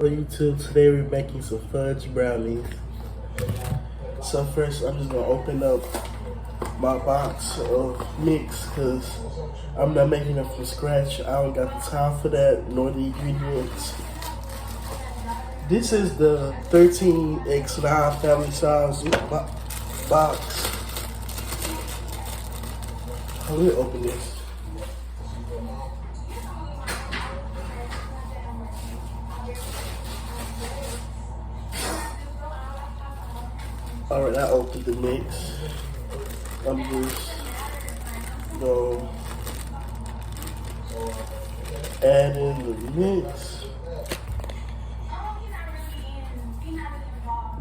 Hello YouTube, today we're making some fudge brownies. So first I'm just gonna open up my box of mix because I'm not making them from scratch. I don't got the time for that, nor the ingredients. This is the 13x9 family size box. Let me open this. Alright, I opened the mix. I'm just gonna add in the mix.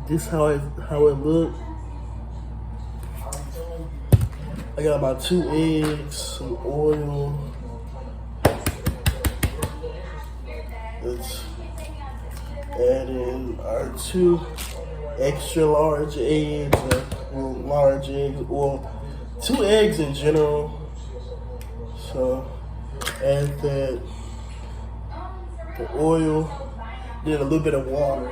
This how it look. I got about 2 eggs, some oil. Let's add in our 2 extra large eggs, or large eggs, or 2 eggs in general. So add that, the oil, then a little bit of water.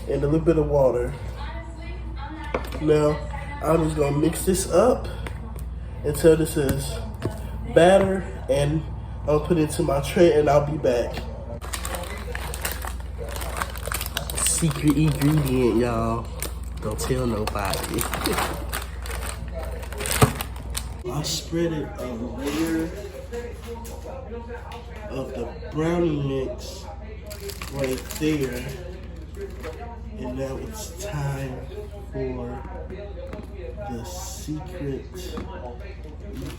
And a little bit of water. Now, I'm just gonna mix this up until this is batter, and I'll put it into my tray and I'll be back. Secret ingredient, y'all. Don't tell nobody. I spread it a layer of the brownie mix right there. And now it's time for the secret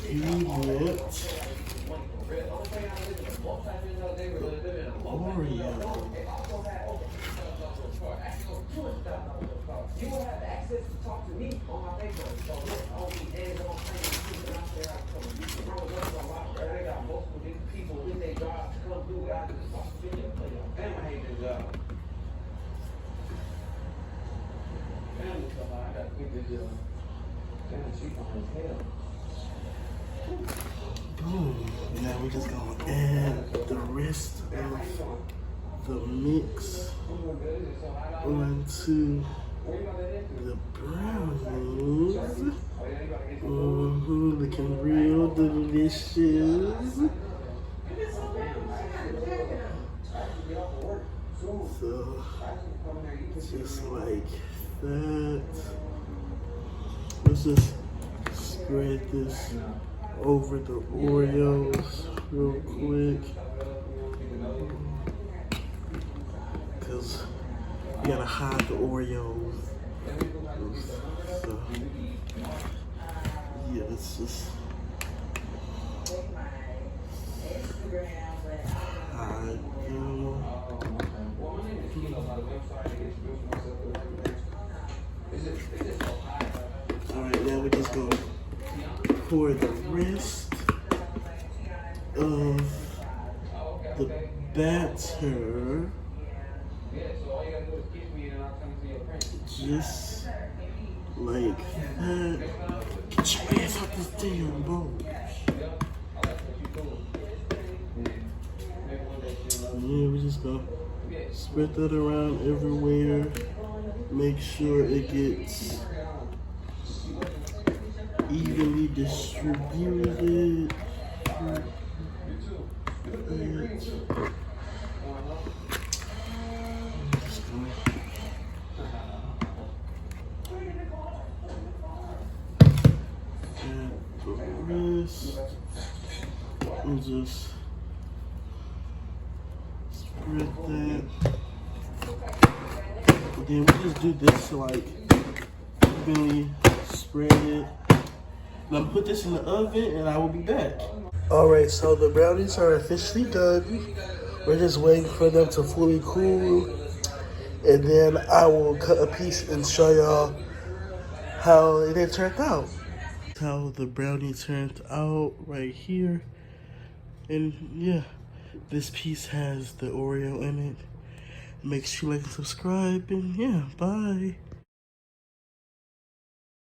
ingredient, Oreo. You will have access to talk to me on my Facebook. They got multiple different people in their job to come do it. I just watch the video. Damn, I hate this job. I got to quit this job. Damn, she fine as hell. Boom. Now we're just gonna add the rest of the mix onto the brownies. Looking real delicious. So, just like that. Let's just spread this over the Oreos real quick, because you gotta hide the Oreos. So, yeah, let's just hide them. Alright, now we're just gonna pour the rest of the batter just like that. Get your ass out this damn bowl. Yeah, we're just gonna spread that around everywhere. Make sure it gets evenly distributed. And just spread that. Then we just do this to like evenly spread it. And I'm gonna put this in the oven and I will be back. Alright, so the brownies are officially done. We're just waiting for them to fully cool. And then I will cut a piece and show y'all how it turned out. How the brownie turned out right here. And yeah, this piece has the Oreo in it. Make sure you like and subscribe, and yeah, bye.